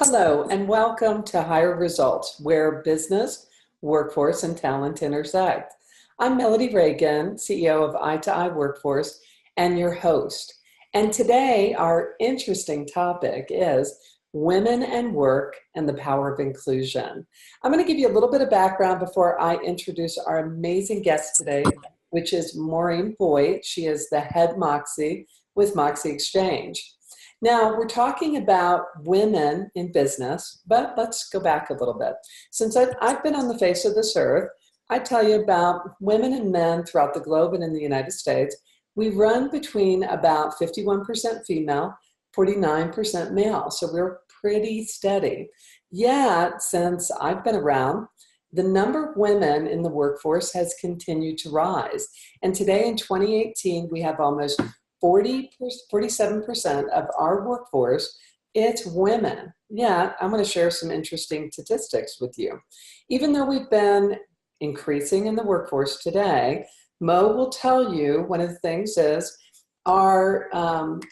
Hello, and welcome to Higher Results, where business, workforce, and talent intersect. I'm Melody Reagan, CEO of Eye to Eye Workforce, and your host. And today, our interesting topic is women and work and the power of inclusion. I'm going to give you a little bit of background before I introduce our amazing guest today, which is Maureen Boyd. She is the head Moxie with Moxie Exchange. Now, we're talking about women in business, but let's go back a little bit. Since I've been on the face of this earth, I tell you about women and men throughout the globe and in the United States. We run between about 51% female, 49% male, so we're pretty steady. Yet, since I've been around, the number of women in the workforce has continued to rise. And today in 2018, we have almost 47% of our workforce, it's women. Yeah, I'm going to share some interesting statistics with you. Even though we've been increasing in the workforce today, Mo will tell you one of the things is our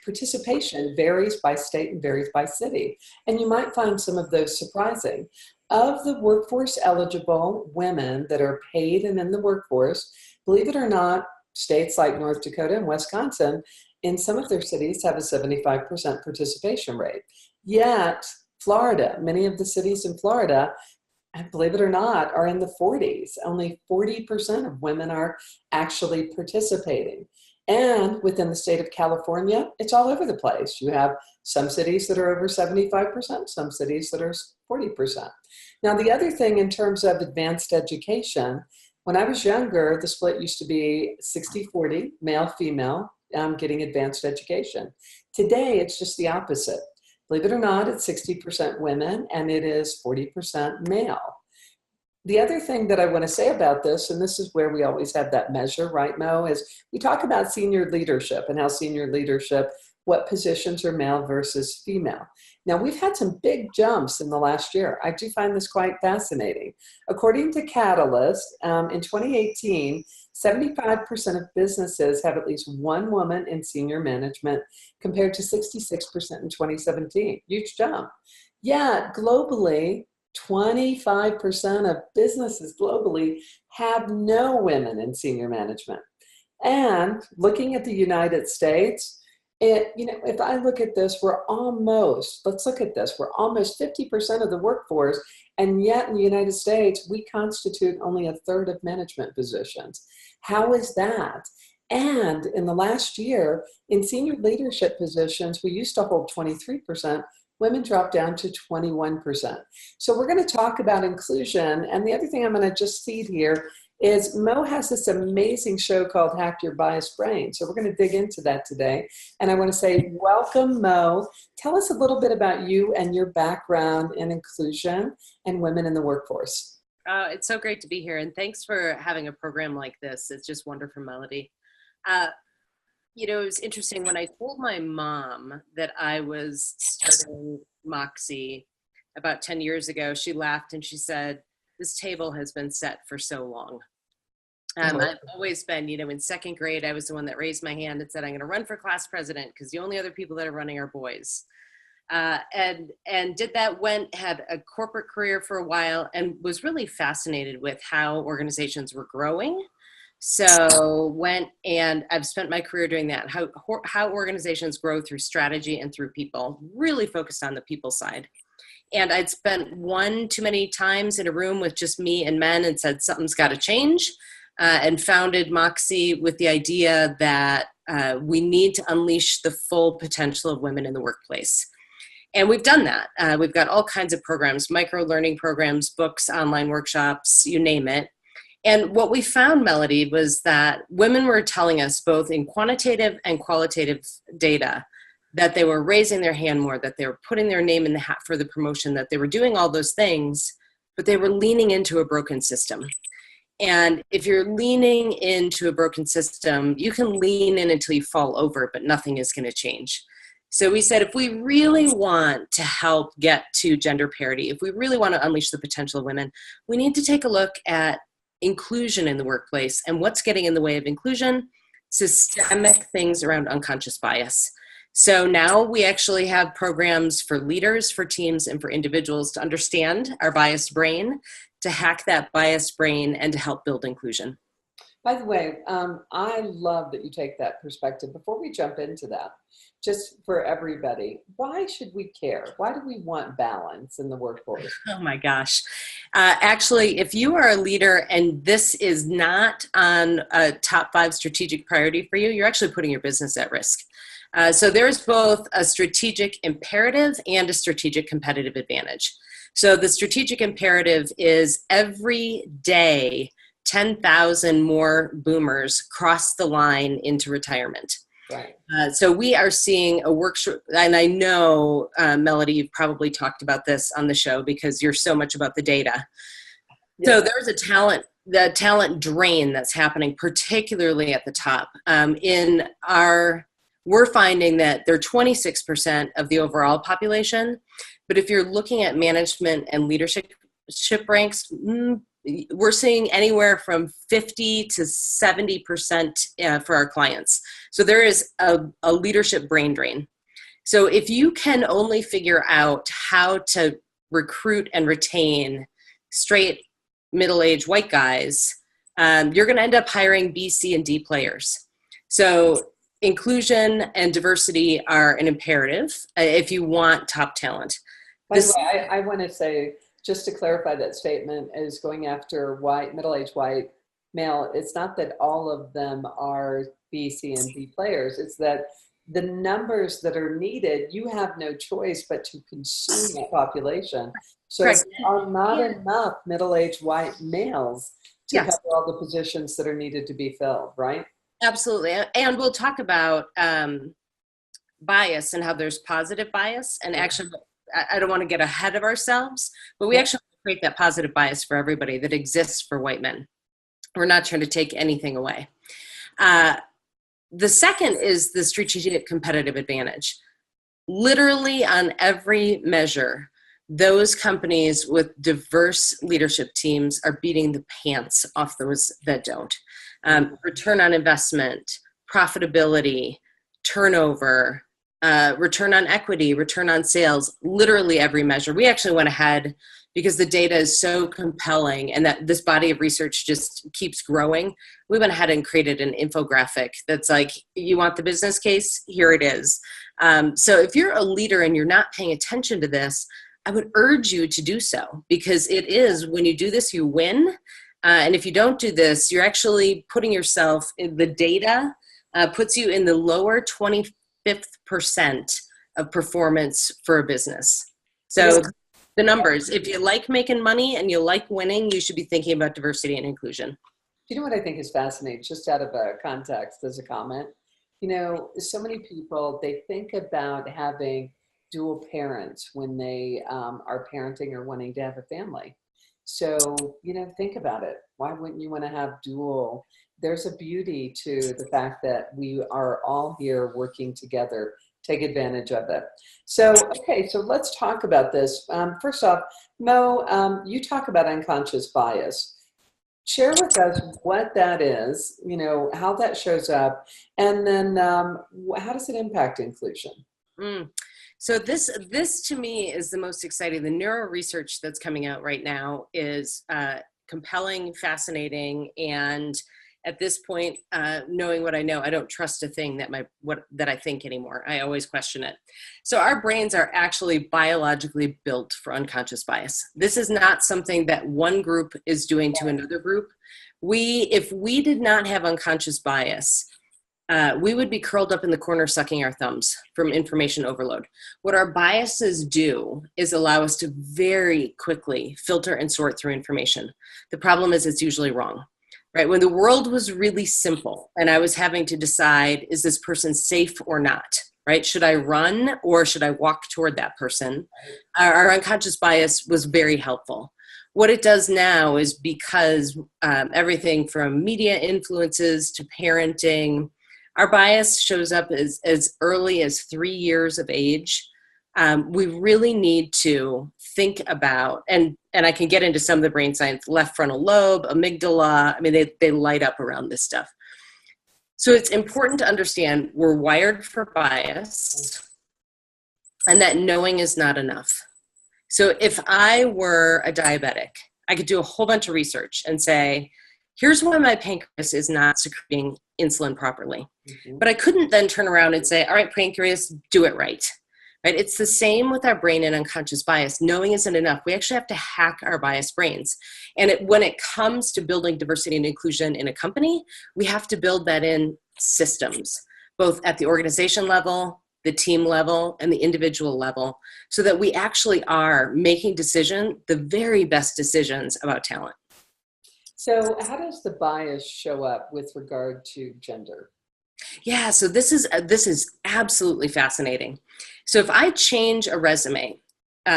participation varies by state and varies by city. And you might find some of those surprising. Of the workforce eligible women that are paid and in the workforce, believe it or not, states like North Dakota and Wisconsin, in some of their cities, have a 75% participation rate. Yet, Florida, many of the cities in Florida, and believe it or not, are in the 40s. Only 40% of women are actually participating. And within the state of California, it's all over the place. You have some cities that are over 75%, some cities that are 40%. Now, the other thing in terms of advanced education, when I was younger, the split used to be 60-40, male-female, getting advanced education. Today, it's just the opposite. Believe it or not, it's 60% women and it is 40% male. The other thing that I want to say about this, and this is where we always have that measure, right, Mo, is we talk about senior leadership and how senior leadership, what positions are male versus female. Now, we've had some big jumps in the last year. I do find this quite fascinating. According to Catalyst, in 2018, 75% of businesses have at least one woman in senior management compared to 66% in 2017. Huge jump. Yet, globally, 25% of businesses globally have no women in senior management. And looking at the United States, if I look at this, let's look at this, we're almost 50% of the workforce, and yet in the United States, we constitute only a third of management positions. How is that? And in the last year, in senior leadership positions, we used to hold 23%, women dropped down to 21%. So we're going to talk about inclusion, and the other thing I'm going to just seed here is Mo has this amazing show called Hack Your Biased Brain. So we're going to dig into that today. And I want to say, welcome, Mo. Tell us a little bit about you and your background in inclusion and women in the workforce. It's so great to be here. And thanks for having a program like this. It's just wonderful, Melody. It was interesting when I told my mom that I was starting Moxie about 10 years ago, she laughed and she said, "This table has been set for so long." I've always been, in second grade, I was the one that raised my hand and said, "I'm going to run for class president," because the only other people that are running are boys. And did that, had a corporate career for a while, and was really fascinated with how organizations were growing. So and I've spent my career doing that, how organizations grow through strategy and through people, really focused on the people side. And I'd spent one too many times in a room with just me and men and said, something's got to change, and founded Moxie with the idea that we need to unleash the full potential of women in the workplace. And we've done that. We've got all kinds of programs, micro learning programs, books, online workshops, you name it. And what we found, Melody, was that women were telling us both in quantitative and qualitative data that they were raising their hand more, that they were putting their name in the hat for the promotion, that they were doing all those things, but they were leaning into a broken system. And if you're leaning into a broken system, you can lean in until you fall over, but nothing is going to change. So we said, if we really want to help get to gender parity, if we really want to unleash the potential of women, we need to take a look at inclusion in the workplace. And what's getting in the way of inclusion? Systemic things around unconscious bias. So now we actually have programs for leaders, for teams, and for individuals to understand our biased brain, to hack that biased brain, and to help build inclusion. By the way, I love that you take that perspective. Before we jump into that, just for everybody, why should we care? Why do we want balance in the workforce? Oh my gosh. Actually, if you are a leader and this is not on a top 5 strategic priority for you, you're actually putting your business at risk. So there's both a strategic imperative and a strategic competitive advantage. So the strategic imperative is every day, 10,000 more boomers cross the line into retirement. Right. So we are seeing a workshop, and I know, Melody, you've probably talked about this on the show because you're so much about the data. Yeah. So there's the talent drain that's happening, particularly at the top. We're finding that they're 26% of the overall population, but if you're looking at management and leadership ranks, we're seeing anywhere from 50 to 70% for our clients. So there is a leadership brain drain. So if you can only figure out how to recruit and retain straight middle-aged white guys, you're going to end up hiring B, C, and D players. So inclusion and diversity are an imperative if you want top talent. By the way, I want to say, just to clarify that statement, is going after middle-aged white male. It's not that all of them are B, C, and D players. It's that the numbers that are needed, you have no choice but to consume that population. So there are not enough middle-aged white males to cover all the positions that are needed to be filled, right? Absolutely. And we'll talk about bias and how there's positive bias. And actually, I don't want to get ahead of ourselves, but we actually create that positive bias for everybody that exists for white men. We're not trying to take anything away. The second is the strategic competitive advantage. Literally on every measure, those companies with diverse leadership teams are beating the pants off those that don't. Return on investment, profitability, turnover, return on equity, return on sales, literally every measure. We actually went ahead because the data is so compelling and that this body of research just keeps growing. We went ahead and created an infographic that's like, you want the business case? Here it is. So if you're a leader and you're not paying attention to this, I would urge you to do so, because it is, when you do this, you win. And if you don't do this, you're actually putting yourself in the data, puts you in the lower 25th percent of performance for a business. So the numbers, if you like making money and you like winning, you should be thinking about diversity and inclusion. You know what I think is fascinating, just out of a context as a comment? You know, so many people, they think about having dual parents when they are parenting or wanting to have a family. So, you know, think about it. Why wouldn't you want to have dual? There's a beauty to the fact that we are all here working together. Take advantage of it. So, okay, so let's talk about this. First off, Mo, you talk about unconscious bias. Share with us what that is, you know, how that shows up, and then how does it impact inclusion? So this to me is the most exciting. The neuro research that's coming out right now is compelling, fascinating, and at this point, knowing what I know, I don't trust a thing that I think anymore. I always question it. So our brains are actually biologically built for unconscious bias. This is not something that one group is doing to another group. If we did not have unconscious bias, we would be curled up in the corner sucking our thumbs from information overload. What our biases do is allow us to very quickly filter and sort through information. The problem is it's usually wrong. Right? When the world was really simple and I was having to decide, is this person safe or not? Right? Should I run or should I walk toward that person? Our unconscious bias was very helpful. What it does now is, because everything from media influences to parenting, our bias shows up as early as 3 years of age. We really need to think about, and I can get into some of the brain science, left frontal lobe, amygdala. I mean, they light up around this stuff. So it's important to understand we're wired for bias and that knowing is not enough. So if I were a diabetic, I could do a whole bunch of research and say, here's why my pancreas is not secreting insulin properly. But I couldn't then turn around and say, all right, pancreas, do it right. Right? It's the same with our brain and unconscious bias. Knowing isn't enough. We actually have to hack our biased brains. And when it comes to building diversity and inclusion in a company, we have to build that in systems, both at the organization level, the team level, and the individual level, so that we actually are making the very best decisions about talent. So how does the bias show up with regard to gender? Yeah, so this is absolutely fascinating. So if I change a resume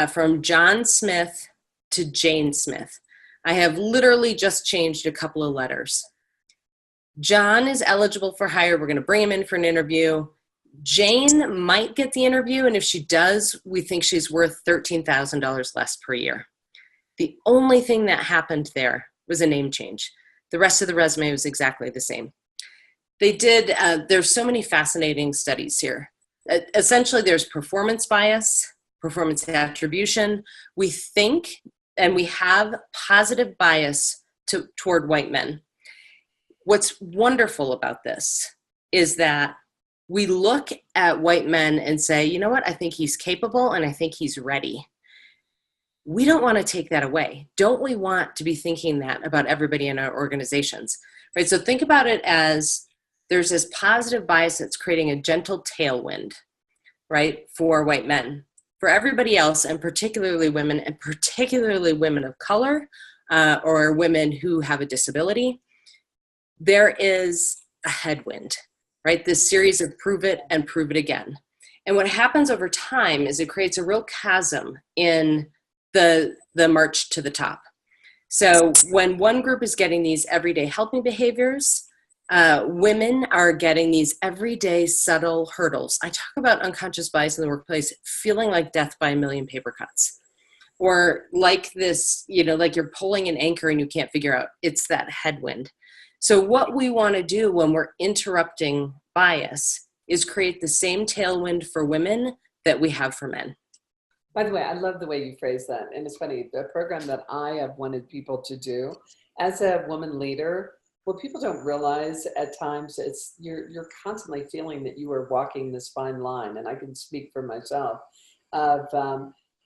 from John Smith to Jane Smith, I have literally just changed a couple of letters. John is eligible for hire. We're going to bring him in for an interview. Jane might get the interview, and if she does, we think she's worth $13,000 less per year. The only thing that happened there was a name change. The rest of the resume was exactly the same. There's so many fascinating studies here. Essentially, there's performance bias, performance attribution. We think, and we have positive bias toward white men. What's wonderful about this is that we look at white men and say, you know what, I think he's capable and I think he's ready. We don't want to take that away. Don't we want to be thinking that about everybody in our organizations, right? So think about it as there's this positive bias that's creating a gentle tailwind, right, for white men. For everybody else, and particularly women of color or women who have a disability, there is a headwind, right? This series of prove it and prove it again. And what happens over time is it creates a real chasm in the march to the top. So when one group is getting these everyday helping behaviors, women are getting these everyday subtle hurdles. I talk about unconscious bias in the workplace, feeling like death by a million paper cuts. Or like this, like you're pulling an anchor and you can't figure out, it's that headwind. So what we want to do when we're interrupting bias is create the same tailwind for women that we have for men. By the way, I love the way you phrase that. And it's funny, the program that I have wanted people to do as a woman leader, what people don't realize at times, it's you're constantly feeling that you are walking this fine line. And I can speak for myself of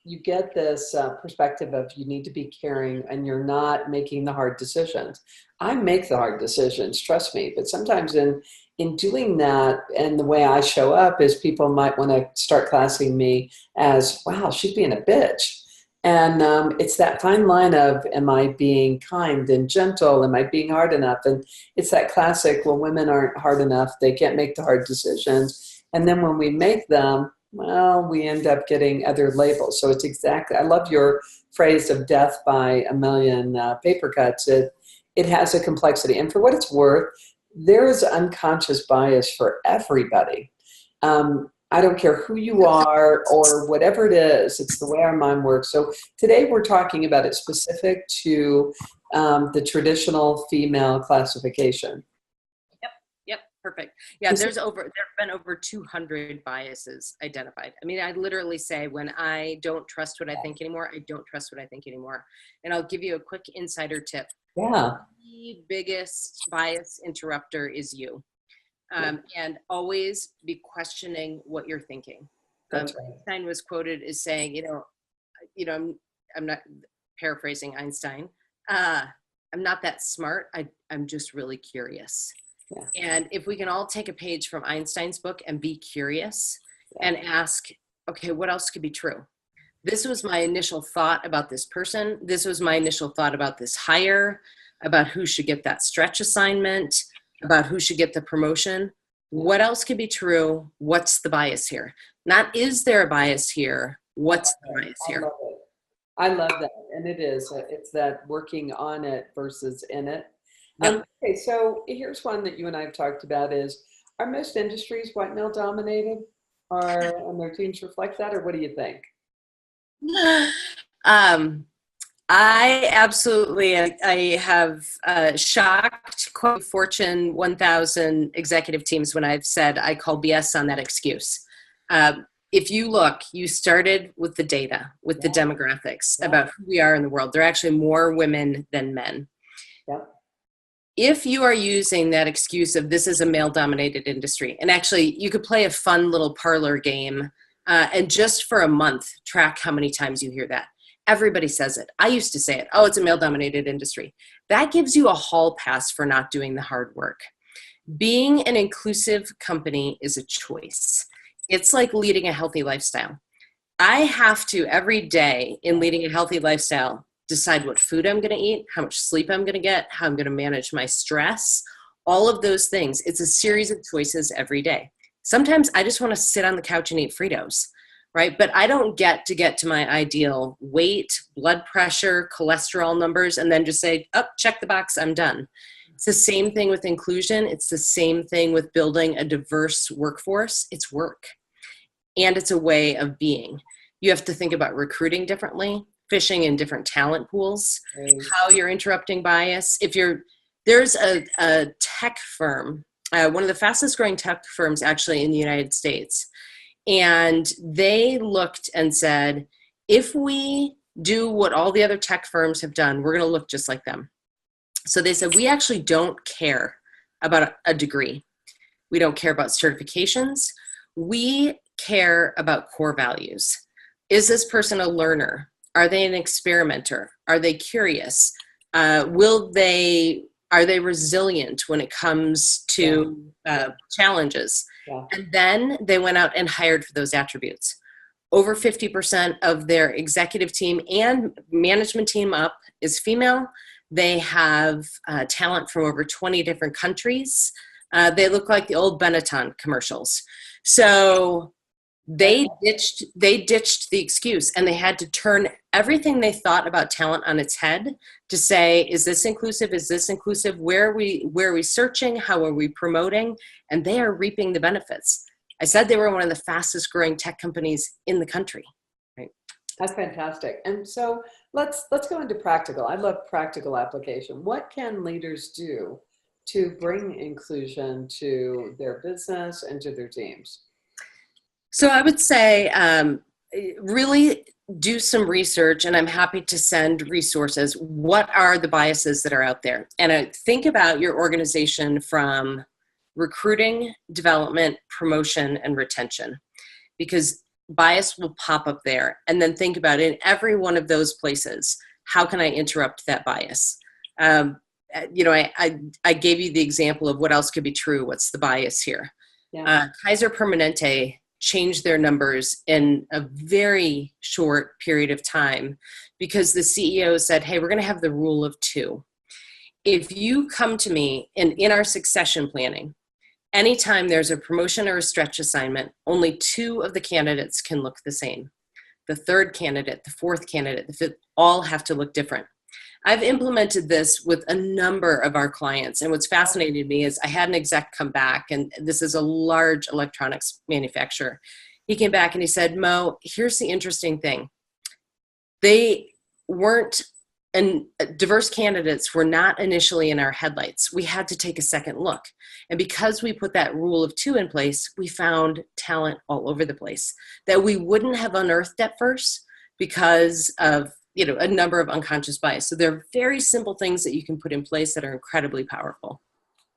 you get this perspective of you need to be caring and you're not making the hard decisions. I make the hard decisions, trust me. But sometimes in doing that and the way I show up is people might want to start classing me as, wow, she's being a bitch. And it's that fine line of, am I being kind and gentle? Am I being hard enough? And it's that classic, well, women aren't hard enough. They can't make the hard decisions. And then when we make them, well, we end up getting other labels. So it's exactly, I love your phrase of death by a million paper cuts. It has a complexity. And for what it's worth, there is unconscious bias for everybody. I don't care who you are or whatever it is, it's the way our mind works. So today we're talking about it specific to the traditional female classification. Yep, perfect. Yeah, there have been over 200 biases identified. I mean, I literally say when I don't trust what I think anymore, I don't trust what I think anymore. And I'll give you a quick insider tip. Yeah. The biggest bias interrupter is you. And always be questioning what you're thinking. That's right. Einstein was quoted as saying, I'm not paraphrasing Einstein. I'm not that smart. I'm just really curious. Yeah. And if we can all take a page from Einstein's book and be curious and ask, okay, what else could be true? This was my initial thought about this person. This was my initial thought about this hire, about who should get that stretch assignment, about who should get the promotion. What else could be true? What's the bias here? Not is there a bias here? What's the bias here? I love that. And it is. It's that working on it versus in it. Yep. Okay, so here's one that you and I have talked about is, are most industries white male dominated? And their teams reflect that? Or what do you think? I absolutely, I have shocked quote Fortune 1000 executive teams when I've said I call BS on that excuse. If you look, you started with the data, with the demographics about who we are in the world. There are actually more women than men. Yep. If you are using that excuse of this is a male-dominated industry, and actually you could play a fun little parlor game and just for a month, track how many times you hear that. Everybody says it. I used to say it. Oh, it's a male-dominated industry. That gives you a hall pass for not doing the hard work. Being an inclusive company is a choice. It's like leading a healthy lifestyle. I have to, every day in leading a healthy lifestyle, decide what food I'm going to eat, how much sleep I'm going to get, how I'm going to manage my stress, all of those things. It's a series of choices every day. Sometimes I just want to sit on the couch and eat Fritos, right? But I don't get to my ideal weight, blood pressure, cholesterol numbers, and then just say, oh, check the box, I'm done. It's the same thing with inclusion. It's the same thing with building a diverse workforce. It's work. And it's a way of being. You have to think about recruiting differently, fishing in different talent pools, how you're interrupting bias. There's a tech firm, one of the fastest growing tech firms actually in the United States. And they looked and said, if we do what all the other tech firms have done, we're going to look just like them. So they said, we actually don't care about a degree. We don't care about certifications. We care about core values. Is this person a learner? Are they an experimenter? Are they curious? Are they resilient when it comes to challenges? Yeah. And then they went out and hired for those attributes. Over 50% of their executive team and management team up is female. They have talent from over 20 different countries. They look like the old Benetton commercials. So they ditched the excuse, and they had to turn everything they thought about talent on its head to say, is this inclusive? Is this inclusive? Where are we searching? How are we promoting? And they are reaping the benefits. I said they were one of the fastest growing tech companies in the country. Right? That's fantastic. And so let's go into practical. I love practical application. What can leaders do to bring inclusion to their business and to their teams? So I would say really do some research, and I'm happy to send resources. What are the biases that are out there? And think about your organization from recruiting, development, promotion, and retention, because bias will pop up there. And then think about in every one of those places, how can I interrupt that bias? I gave you the example of what else could be true. What's the bias here? Yeah. Kaiser Permanente changed their numbers in a very short period of time because the CEO said, hey, we're going to have the rule of 2. If you come to me in our succession planning, anytime there's a promotion or a stretch assignment, only 2 of the candidates can look the same. The 3rd candidate, the 4th candidate, the 5th, all have to look different. I've implemented this with a number of our clients. And what's fascinated me is I had an exec come back, and this is a large electronics manufacturer. He came back and he said, Mo, here's the interesting thing. They weren't, and diverse candidates were not initially in our headlights. We had to take a second look. And because we put that rule of 2 in place, we found talent all over the place that we wouldn't have unearthed at first because of a number of unconscious bias. So there are very simple things that you can put in place that are incredibly powerful.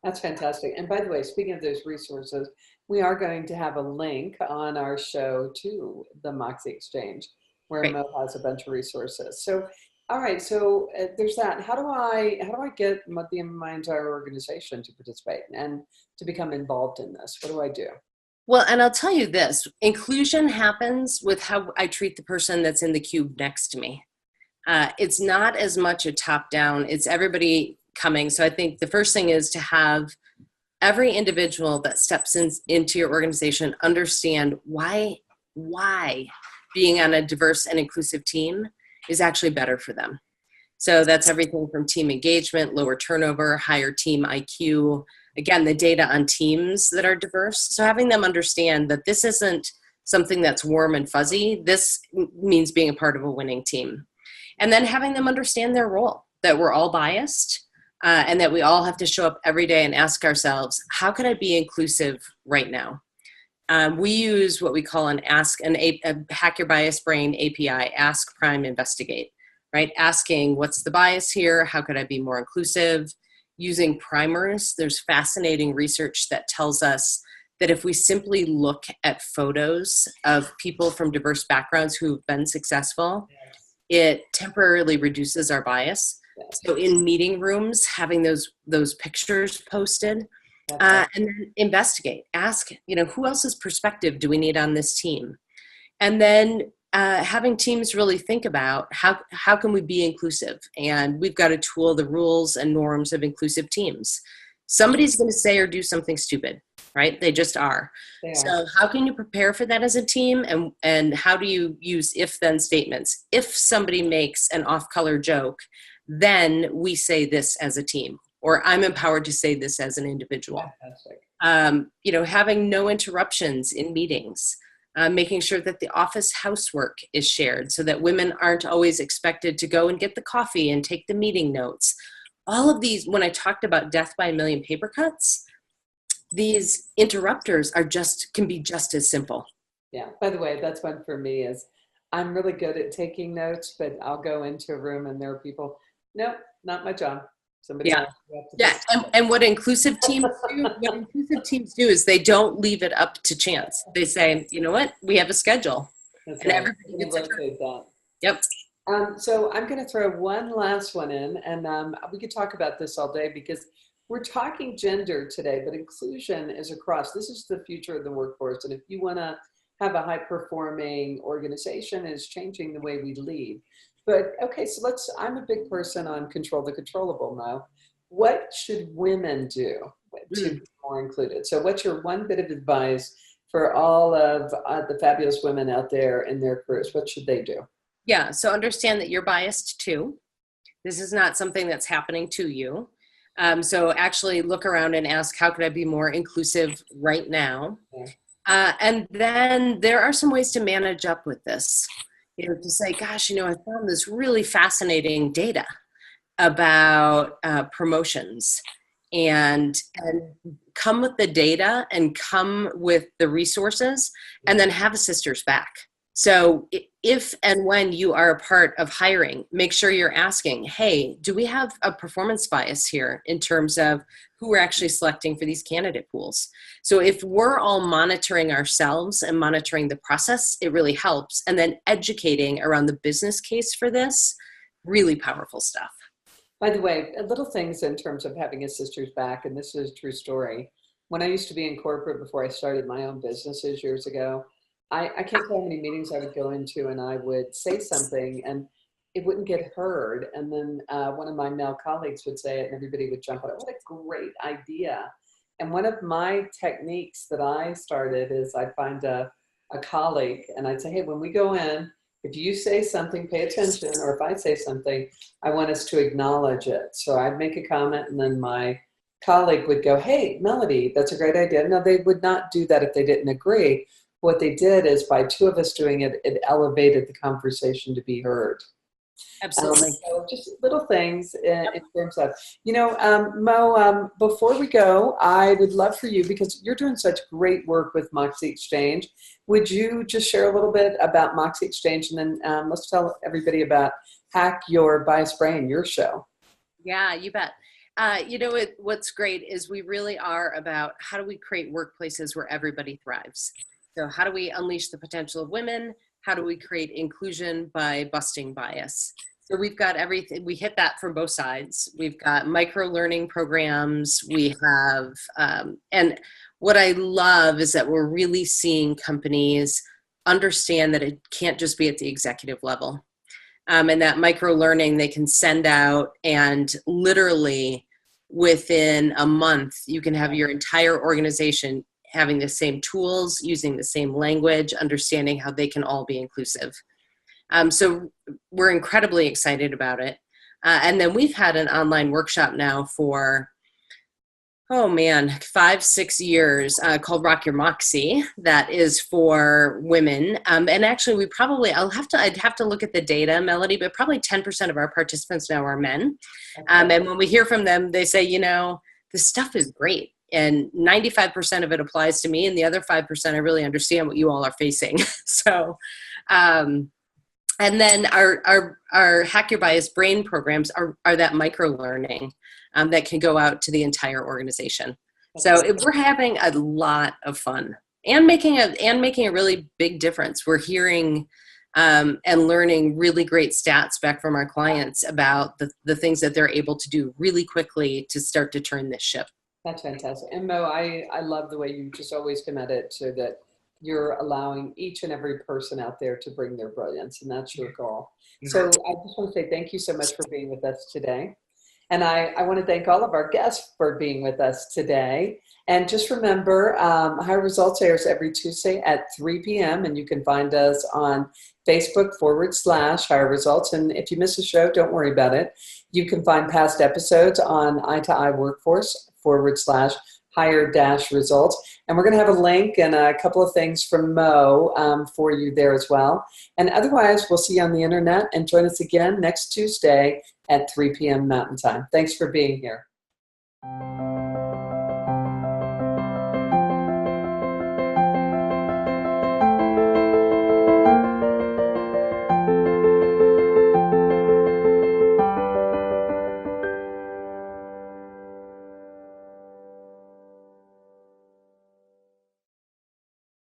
That's fantastic. And by the way, speaking of those resources, we are going to have a link on our show to the Moxie Exchange, where Great. Mo has a bunch of resources. So, all right, so there's that. How do I get my entire organization to participate and to become involved in this? What do I do? Well, and I'll tell you this, inclusion happens with how I treat the person that's in the cube next to me. It's not as much a top-down, it's everybody coming. So I think the first thing is to have every individual that steps into your organization understand why being on a diverse and inclusive team is actually better for them. So that's everything from team engagement, lower turnover, higher team IQ, again, the data on teams that are diverse. So having them understand that this isn't something that's warm and fuzzy, this means being a part of a winning team. And then having them understand their role, that we're all biased, and that we all have to show up every day and ask ourselves, how can I be inclusive right now? We use what we call a Hack Your Bias Brain API, Ask, Prime, Investigate, right? Asking, what's the bias here? How could I be more inclusive? Using primers, there's fascinating research that tells us that if we simply look at photos of people from diverse backgrounds who've been successful, it temporarily reduces our bias. So in meeting rooms, having those pictures posted, and then investigate, ask, who else's perspective do we need on this team? And then having teams really think about how can we be inclusive? And we've got a tool, the rules and norms of inclusive teams. Somebody's going to say or do something stupid, right? They just are. So how can you prepare for that as a team? And how do you use if-then statements? If somebody makes an off-color joke, then we say this as a team, or I'm empowered to say this as an individual. Having no interruptions in meetings, making sure that the office housework is shared so that women aren't always expected to go and get the coffee and take the meeting notes. All of these, when I talked about death by a million paper cuts, these interrupters can be just as simple. Yeah, by the way, that's one for me is I'm really good at taking notes, but I'll go into a room and there are people, nope, not my job. Somebody else. And what inclusive teams do is they don't leave it up to chance. They say, you know what, we have a schedule. That's and right. everybody gets that. Yep. So I'm going to throw one last one in, and we could talk about this all day because we're talking gender today, but inclusion is across. This is the future of the workforce, and if you want to have a high-performing organization, it's changing the way we lead. But okay, so I'm a big person on control the controllable now. What should women do to be more included? So what's your one bit of advice for all of the fabulous women out there in their careers? What should they do? Yeah, so understand that you're biased too. This is not something that's happening to you. So actually look around and ask, how could I be more inclusive right now? And then there are some ways to manage up with this. To say, gosh, I found this really fascinating data about promotions, and come with the data and come with the resources, and then have a sister's back. So if and when you are a part of hiring, make sure you're asking, hey, do we have a performance bias here in terms of who we're actually selecting for these candidate pools? So if we're all monitoring ourselves and monitoring the process, it really helps. And then educating around the business case for this, really powerful stuff. By the way, little things in terms of having a sister's back, and this is a true story. When I used to be in corporate before I started my own businesses years ago, I can't tell how many meetings I would go into and I would say something and it wouldn't get heard. And then one of my male colleagues would say it and everybody would jump on it. What a great idea. And one of my techniques that I started is I'd find a colleague and I'd say, hey, when we go in, if you say something, pay attention, or if I say something, I want us to acknowledge it. So I'd make a comment and then my colleague would go, hey, Melody, that's a great idea. No, they would not do that if they didn't agree. What they did is by two of us doing it, it elevated the conversation to be heard. Absolutely. So just little things in terms of, Mo, before we go, I would love for you, because you're doing such great work with Moxie Exchange. Would you just share a little bit about Moxie Exchange, and then let's tell everybody about Hack Your Bias Brain, your show. Yeah, you bet. What's great is we really are about how do we create workplaces where everybody thrives. So how do we unleash the potential of women? How do we create inclusion by busting bias? So we've got everything. We hit that from both sides. We've got micro-learning programs. We have, and what I love is that we're really seeing companies understand that it can't just be at the executive level. And that micro-learning they can send out, and literally within a month, you can have your entire organization having the same tools, using the same language, understanding how they can all be inclusive. So we're incredibly excited about it. And then we've had an online workshop now for oh man, 5, 6 years, called Rock Your Moxie. That is for women. And actually I'd have to look at the data, Melody, but probably 10% of our participants now are men. Okay. And when we hear from them, they say, this stuff is great. And 95% of it applies to me. And the other 5%, I really understand what you all are facing. So, and then our Hack Your Bias Brain programs are that micro learning that can go out to the entire organization. So we're having a lot of fun and making a really big difference. We're hearing and learning really great stats back from our clients about the things that they're able to do really quickly to start to turn this ship. That's fantastic. And Mo, I love the way you just always come at it so that you're allowing each and every person out there to bring their brilliance, and that's your goal. So I just want to say thank you so much for being with us today. And I want to thank all of our guests for being with us today. And just remember, Higher Results airs every Tuesday at 3 p.m. And you can find us on Facebook/Higher Results. And if you miss a show, don't worry about it. You can find past episodes on i2i Workforce/Higher-Results. And we're going to have a link and a couple of things from Mo for you there as well. And otherwise, we'll see you on the internet, and join us again next Tuesday at 3 p.m. Mountain Time. Thanks for being here.